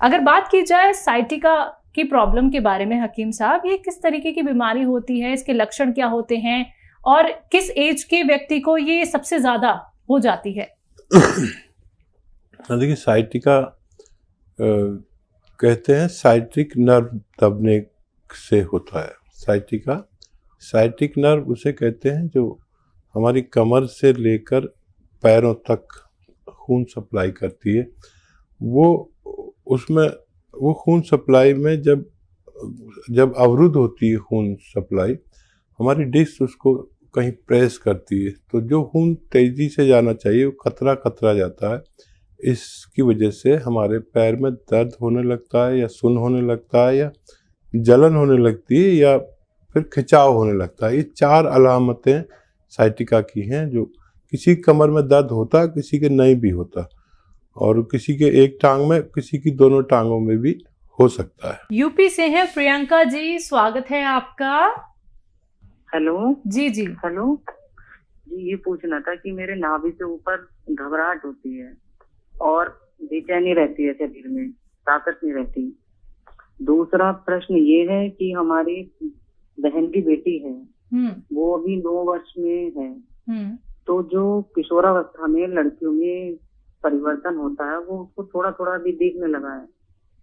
अगर बात की जाए साइटिका की प्रॉब्लम के बारे में हकीम साहब, ये किस तरीके की बीमारी होती है, इसके लक्षण क्या होते हैं और किस एज के व्यक्ति को ये सबसे ज्यादा हो जाती है? देखिए, साइटिका कहते हैं साइट्रिक नर्व दबने से होता है। साइटिक नर्व उसे कहते हैं जो हमारी कमर से लेकर पैरों तक खून सप्लाई करती है। वो खून सप्लाई में जब अवरुद्ध होती है खून सप्लाई, हमारी डिस्क उसको कहीं प्रेस करती है, तो जो खून तेजी से जाना चाहिए वो कतरा जाता है। इसकी वजह से हमारे पैर में दर्द होने लगता है, या सुन्न होने लगता है, या जलन होने लगती है, या फिर खिंचाव होने लगता है। ये 4 अलामतें साइटिका की हैं, जो किसी कमर में दर्द होता है, किसी के नहीं भी होता, और किसी के एक टांग में, किसी की दोनों टांगों में भी हो सकता है। यूपी से है प्रियंका जी, स्वागत है आपका। हेलो जी जी। हेलो जी, ये पूछना था कि मेरे नाभि से ऊपर घबराहट होती है और बेचैनी रहती है, शरीर में ताकत नहीं रहती। दूसरा प्रश्न ये है कि हमारी बहन की बेटी है, वो अभी 9 वर्ष में है, तो जो किशोरावस्था में लड़कियों में परिवर्तन होता है वो उसको थोड़ा थोड़ा भी दिखने लगा है,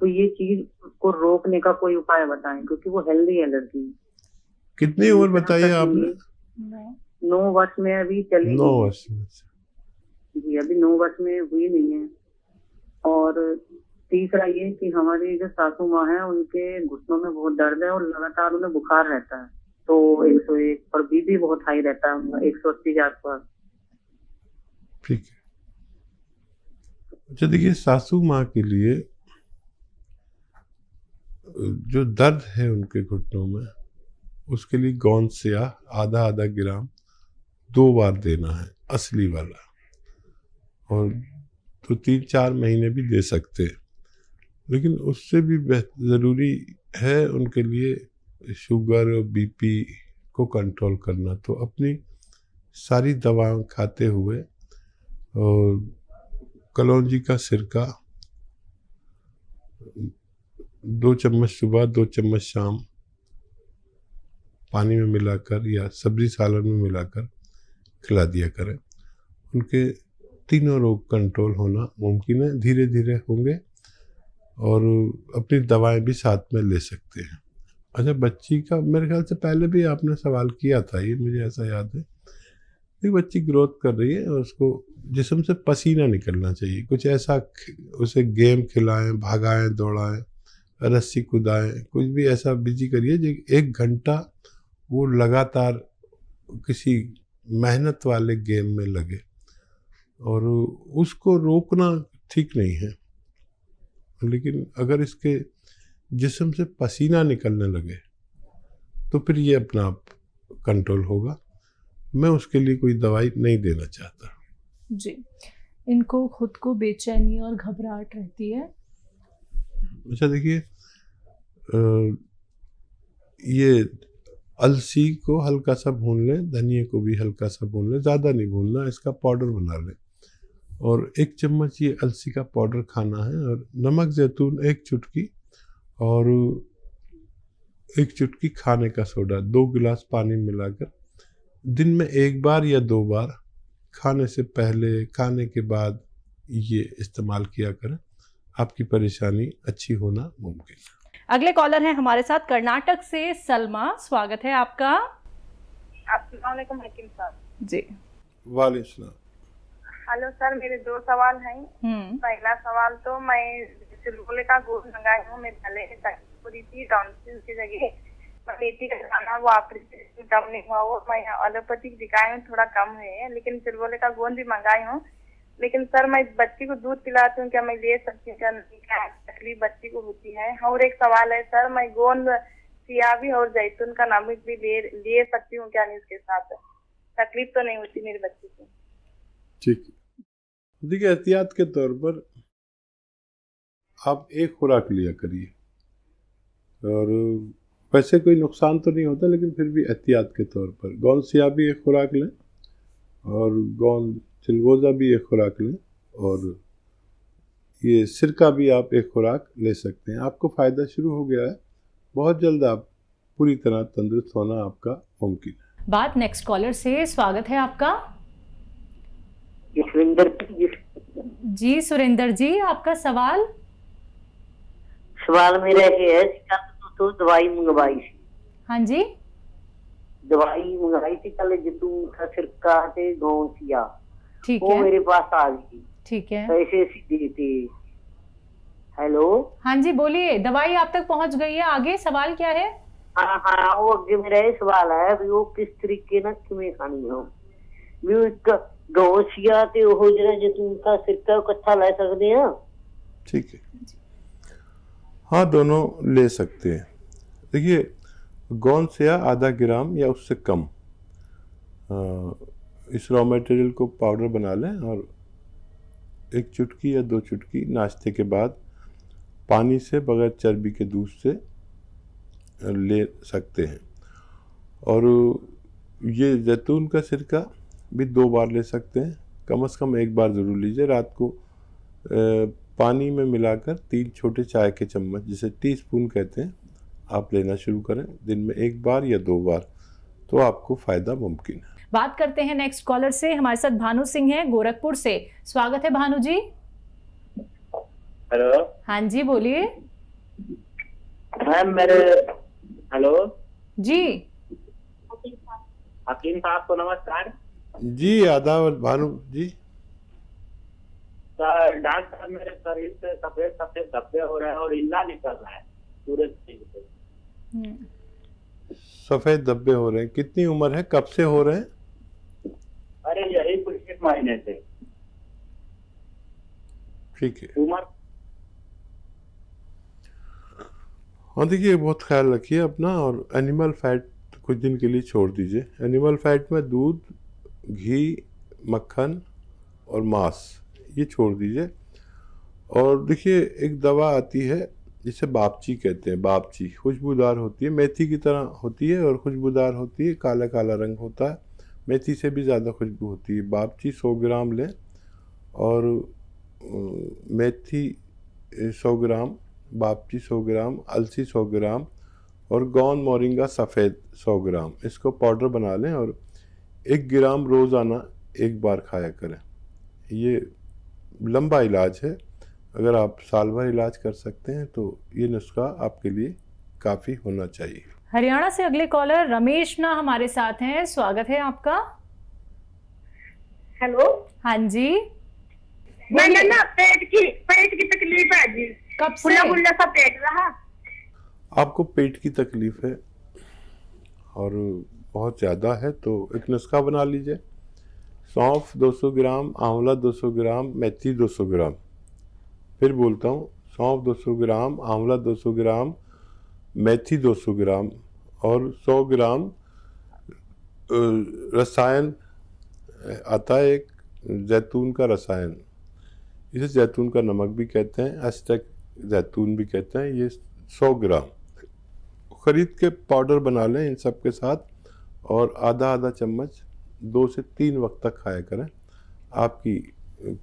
तो ये चीज को रोकने का कोई उपाय बताएं, क्योंकि वो हेल्दी है लड़की। कितनी उम्र बताइए आपने? 9 वर्ष में अभी चली 9 वर्ष में जी, अभी 9 वर्ष में हुई नहीं है। और तीसरा ये कि हमारी जो सासू माँ है उनके घुटनों में बहुत दर्द है और लगातार उन्हें बुखार रहता है, तो 101 और बीपी बहुत हाई रहता है उनका, 180 के आसपास। ठीक है। अच्छा, देखिए, सासू माँ के लिए जो दर्द है उनके घुटनों में, उसके लिए गोंद सिया आधा ग्राम 2 बार देना है, असली वाला, और तो 3-4 महीने भी दे सकते हैं। लेकिन उससे भी ज़रूरी है उनके लिए शुगर और बीपी को कंट्रोल करना। तो अपनी सारी दवाएं खाते हुए और कलौंजी का सिरका 2 चम्मच सुबह, 2 चम्मच शाम पानी में मिलाकर या सब्जी सालन में मिलाकर खिला दिया करें। उनके तीनों रोग कंट्रोल होना मुमकिन है, धीरे धीरे होंगे, और अपनी दवाएं भी साथ में ले सकते हैं। अच्छा, बच्ची का मेरे ख्याल से पहले भी आपने सवाल किया था, ये मुझे ऐसा याद है। एक बच्ची ग्रोथ कर रही है और उसको जिस्म से पसीना निकलना चाहिए। कुछ ऐसा उसे गेम खिलाएं, भागाएं, दौड़ाएं, रस्सी कुदाएं, कुछ भी ऐसा बिजी करिए जो 1 घंटा वो लगातार किसी मेहनत वाले गेम में लगे। और उसको रोकना ठीक नहीं है, लेकिन अगर इसके जिस्म से पसीना निकलने लगे तो फिर ये अपना आप कंट्रोल होगा। मैं उसके लिए कोई दवाई नहीं देना चाहता जी। इनको खुद को बेचैनी और घबराहट रहती है। अच्छा, देखिए, ये अलसी को हल्का सा भून लें, धनिया को भी हल्का सा भून लें, ज़्यादा नहीं भूनना, इसका पाउडर बना लें, और 1 चम्मच ये अलसी का पाउडर खाना है, और नमक जैतून 1 चुटकी, और 1 चुटकी खाने का सोडा 2 गिलास पानी मिलाकर दिन में 1 बार या 2 बार, खाने से पहले, खाने के बाद ये इस्तेमाल किया करें। आपकी परेशानी अच्छी होना मुमकिन है। अगले कॉलर हैं हमारे साथ कर्नाटक से सलमा, स्वागत है आपका। अस्सलाम वालेकुम हकीम साहब जी। वालेकुम सलाम। हेलो सर, मेरे 2 सवाल हैं। पहला सवाल तो मैं चिलगोले का गोश्त मंगाई हूँ, मेरे गले में तकलीफ हो रही थी, टॉन्सिल की जगह मैं मेथी का खाना वो ऑपरेशन कम नहीं हुआ, वो मैं एलोपैथिक दिखाई हूँ, थोड़ा कम है, लेकिन चिलगोले का गोंद भी मंगाई हूँ। लेकिन सर, मैं बच्ची को दूध पिलाती हूँ, क्या मैं ले सकती हूँ? क्या तकलीफ बच्ची को होती है? और एक सवाल है सर, मैं गोंद सियावी और जैतून का नमक भी ले सकती हूँ क्या? नहीं, इसके साथ तकलीफ तो नहीं होती मेरी बच्ची को? ठीक है, देखिए, एहतियात के तौर पर आप 1 खुराक लिया करिए, और वैसे कोई नुकसान तो नहीं होता, लेकिन फिर भी एहतियात के तौर पर गोंद सियावी 1 खुराक लें, और गोंद चिलगोज़ा भी 1 खुराक लें, और ये सिरका भी आप एक खुराक ले सकते हैं। आपको फ़ायदा शुरू हो गया है, बहुत जल्द आप पूरी तरह तंदुरुस्त होना आपका मुमकिन है। बात नेक्स्ट कॉलर से, स्वागत है आपका। जी सुरेंद्र जी, आपका सवाल। सवाल मेरा ये है तो दवाई मंगवाई थी। हाँ जी, दवाई मंगवाई थी कल, जैतून का सिरका ते गौसिया, ठीक वो है, मेरे पास आ गई, ठीक है। पैसे सीधे थे। हेलो, हाँ जी बोलिए, दवाई आप तक पहुंच गई है, आगे सवाल क्या है? हाँ वो अगे मेरा ये सवाल है भी वो किस तरीके ना किमें खानी हो, भी वो एक गौसिया ते वो जरा जैतून का सिरका इकट्ठा ले सकते हैं? ठीक है, हाँ दोनों ले सकते हैं। देखिए, गौनसिया आधा ग्राम या उससे कम इस रॉ मटेरियल को पाउडर बना लें और 1 चुटकी या 2 चुटकी नाश्ते के बाद पानी से बगैर चर्बी के दूध से ले सकते हैं। और ये जैतून का सिरका भी 2 बार ले सकते हैं, कम से कम 1 बार ज़रूर लीजिए। रात को पानी में मिलाकर 3 छोटे चाय के चम्मच, जिसे टीस्पून कहते हैं, आप लेना शुरू करें दिन में 1 बार या 2 बार, तो आपको फ़ायदा मुमकिन है। बात करते हैं नेक्स्ट कॉलर से। हमारे साथ भानु सिंह हैं गोरखपुर से। स्वागत है भानु जी। हेलो, हाँ जी बोलिए। मैम मेरे, हेलो जी हकीम साहब को नमस्कार। जी आदाब भानु जी। डॉक्टर साहब, मेरे शरीर से सफेद सफेद धब्बे हो रहे हैं और इल्ला निकल रहा है पूरे शरीर से। सफ़ेद धब्बे हो रहे हैं, कितनी उम्र है, कब से हो रहे हैं? अरे यही कुछ 1 महीने से। ठीक है, उम्र हाँ देखिए, बहुत ख्याल रखिए अपना, और एनिमल फैट कुछ दिन के लिए छोड़ दीजिए। एनिमल फैट में दूध, घी, मक्खन और मांस, ये छोड़ दीजिए। और देखिए, एक दवा आती है जिसे बापची कहते हैं। बापची खुशबूदार होती है, मेथी की तरह होती है और खुशबूदार होती है, काला काला रंग होता है, मेथी से भी ज़्यादा खुशबू होती है। बापची 100 ग्राम लें और मेथी 100 ग्राम, बापची 100 ग्राम, अलसी 100 ग्राम और गौन मोरिंगा सफ़ेद 100 ग्राम, इसको पाउडर बना लें और 1 ग्राम रोज़ाना 1 बार खाया करें। ये लंबा इलाज है, अगर आप साल भर इलाज कर सकते हैं तो ये नुस्खा आपके लिए काफ़ी होना चाहिए। हरियाणा से अगले कॉलर रमेश ना हमारे साथ हैं। स्वागत है आपका। हेलो, हाँ जी मैंने ना पेट की तकलीफ है जी। कब से? फुल्ला फुल्ला सा पेट रहा। आपको पेट की तकलीफ है और बहुत ज़्यादा है तो एक नुस्खा बना लीजिए। सौंफ 200 ग्राम, आंवला 200 ग्राम, मेथी 200 ग्राम। फिर बोलता हूँ, सौंफ 200 ग्राम, आंवला 200 ग्राम, मेथी 200 ग्राम और 100 ग्राम रसायन आता है, एक जैतून का रसायन, इसे जैतून का नमक भी कहते हैं, एस्टेक जैतून भी कहते हैं। ये 100 ग्राम खरीद के पाउडर बना लें इन सब के साथ और आधा आधा चम्मच 2 से 3 वक्त तक खाया करें। आपकी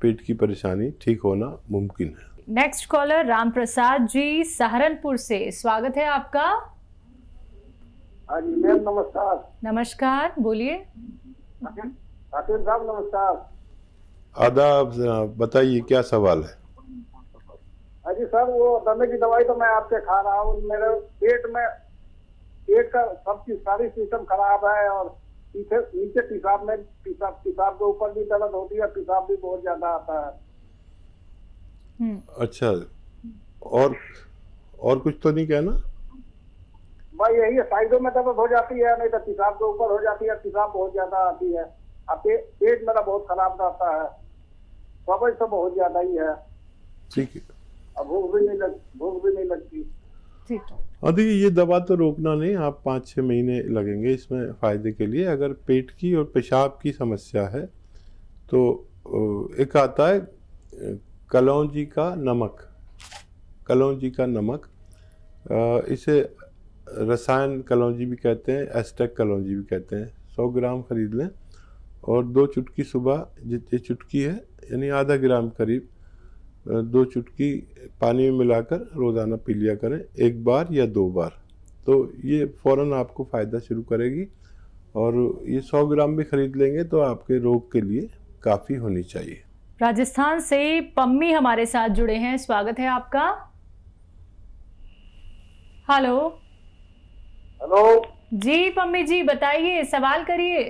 पेट की परेशानी ठीक होना मुमकिन है। नेक्स्ट कॉलर राम प्रसाद जी सहारनपुर से। स्वागत है आपका। हाँ जी मैम, नमस्कार। नमस्कार, बोलिए। हकीम साहब नमस्कार। आदाब जनाब, बताइए क्या सवाल है? हाँ जी सर, वो दमे की दवाई तो मैं आपसे खा रहा हूँ, मेरे पेट का सबकी सारी सिस्टम खराब है और नीचे पेशाब के ऊपर भी दर्द होती है, पेशाब भी बहुत ज्यादा आता है। अच्छा, और कुछ तो नहीं कहना? भाई यही है, साइडों में दर्द हो जाती है, नहीं तो पेशाब के ऊपर हो जाती है, पेशाब बहुत ज्यादा आती है। अब पेट मेरा बहुत खराब रहता है, समझ तो बहुत ज्यादा ही है। ठीक है, अब भूख भी नहीं लगती। ठीक है। और देखिए, ये दवा तो रोकना नहीं, आप 5-6 महीने लगेंगे इसमें फ़ायदे के लिए। अगर पेट की और पेशाब की समस्या है तो एक आता है कलौंजी का नमक, इसे रसायन कलौंजी भी कहते हैं, एस्टेक कलौंजी भी कहते हैं। 100 ग्राम खरीद लें और 2 चुटकी सुबह, जितनी चुटकी है यानी आधा ग्राम करीब, 2 चुटकी पानी में मिलाकर रोज़ाना पी लिया करें, 1 बार या 2 बार। तो ये फ़ौरन आपको फ़ायदा शुरू करेगी। और ये 100 ग्राम भी खरीद लेंगे तो आपके रोग के लिए काफ़ी होनी चाहिए। राजस्थान से पम्मी हमारे साथ जुड़े हैं, स्वागत है आपका। हेलो। हेलो जी पम्मी जी, बताइए, सवाल करिए।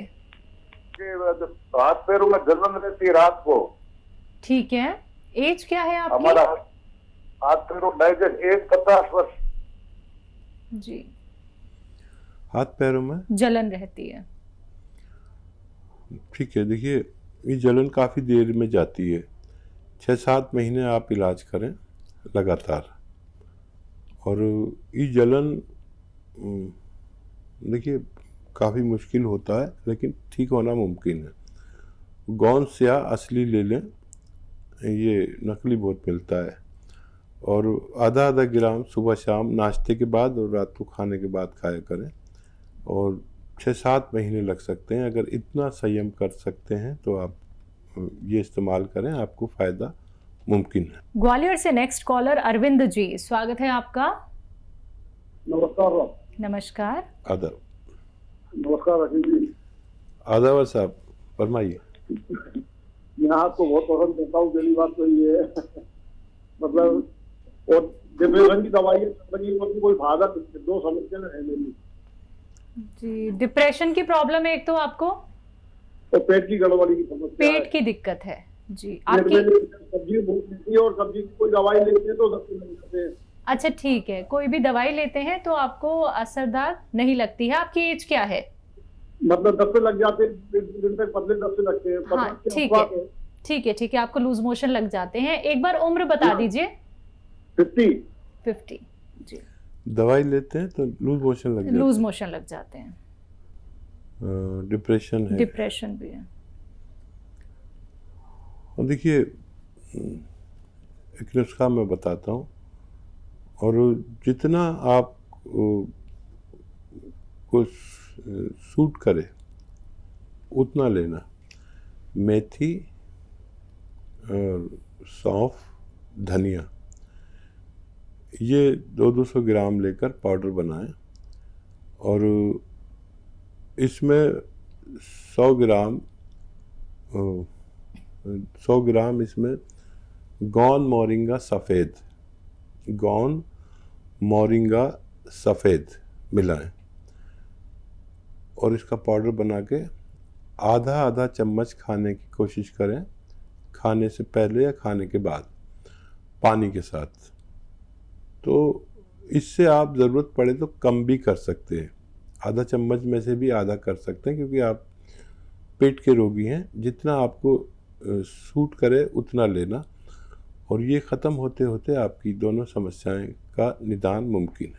हाथ पैरों में जलन रहती है रात को। ठीक है, एज क्या है आपकी? हमारा हाथ पैरों में एज 50 वर्ष। जी, हाथ पैरों में जलन रहती है। ठीक है, देखिए ये जलन काफ़ी देर में जाती है। 6-7 महीने आप इलाज करें लगातार। और ये जलन देखिए काफ़ी मुश्किल होता है, लेकिन ठीक होना मुमकिन है। गौंस या असली ले लें, ये नकली बहुत मिलता है। और आधा ग्राम सुबह शाम नाश्ते के बाद और रात को खाने के बाद खाया करें। और 6-7 महीने लग सकते हैं। अगर इतना संयम कर सकते हैं तो आप ये इस्तेमाल करें, आपको फ़ायदा मुमकिन है। ग्वालियर से नेक्स्ट कॉलर अरविंद जी, स्वागत है आपका। नमस्कार। नमस्कार। आदाब। नमस्कार रशीद जी। आदाब साहब, फरमाइए। यहाँ तो बहुत पसंद करता हूँ, पहली बात तो ये है मतलब, और डिप्रेशन की दवाई कोई फायदा, 2 समस्या है मेरी जी। डिप्रेशन की प्रॉब्लम है एक तो आपको, और पेट की गड़बड़ी की समस्या, पेट की दिक्कत है जी आपकी। सब्जी भूख लगती है और सब्जी की कोई दवाई लेते हैं तो दस्त लग जाते हैं। अच्छा ठीक है, कोई भी दवाई लेते हैं तो आपको असरदार नहीं लगती है। आपकी एज क्या है? मतलब दस्त लग जाते हैं, दिन तक पतले दस्त लगते हैं। हाँ ठीक है, ठीक है, ठीक है, आपको लूज मोशन लग जाते हैं। एक बार उम्र बता दीजिए। 50 जी। दवाई लेते हैं तो लूज मोशन लग जाते हैं। डिप्रेशन है, डिप्रेशन भी है। और देखिए एक नुस्खा मैं बताता हूँ, और जितना आप को सूट करे उतना लेना। मेथी, सौंफ, धनिया, ये 200 ग्राम लेकर पाउडर बनाएं। और इसमें 100 ग्राम इसमें गौन मोरिंगा सफ़ेद मिलाएं। और इसका पाउडर बना के आधा चम्मच खाने की कोशिश करें, खाने से पहले या खाने के बाद, पानी के साथ। तो इससे आप ज़रूरत पड़े तो कम भी कर सकते हैं, आधा चम्मच में से भी आधा कर सकते हैं, क्योंकि आप पेट के रोगी हैं। जितना आपको सूट करे उतना लेना, और ये ख़त्म होते होते आपकी दोनों समस्याएं का निदान मुमकिन है।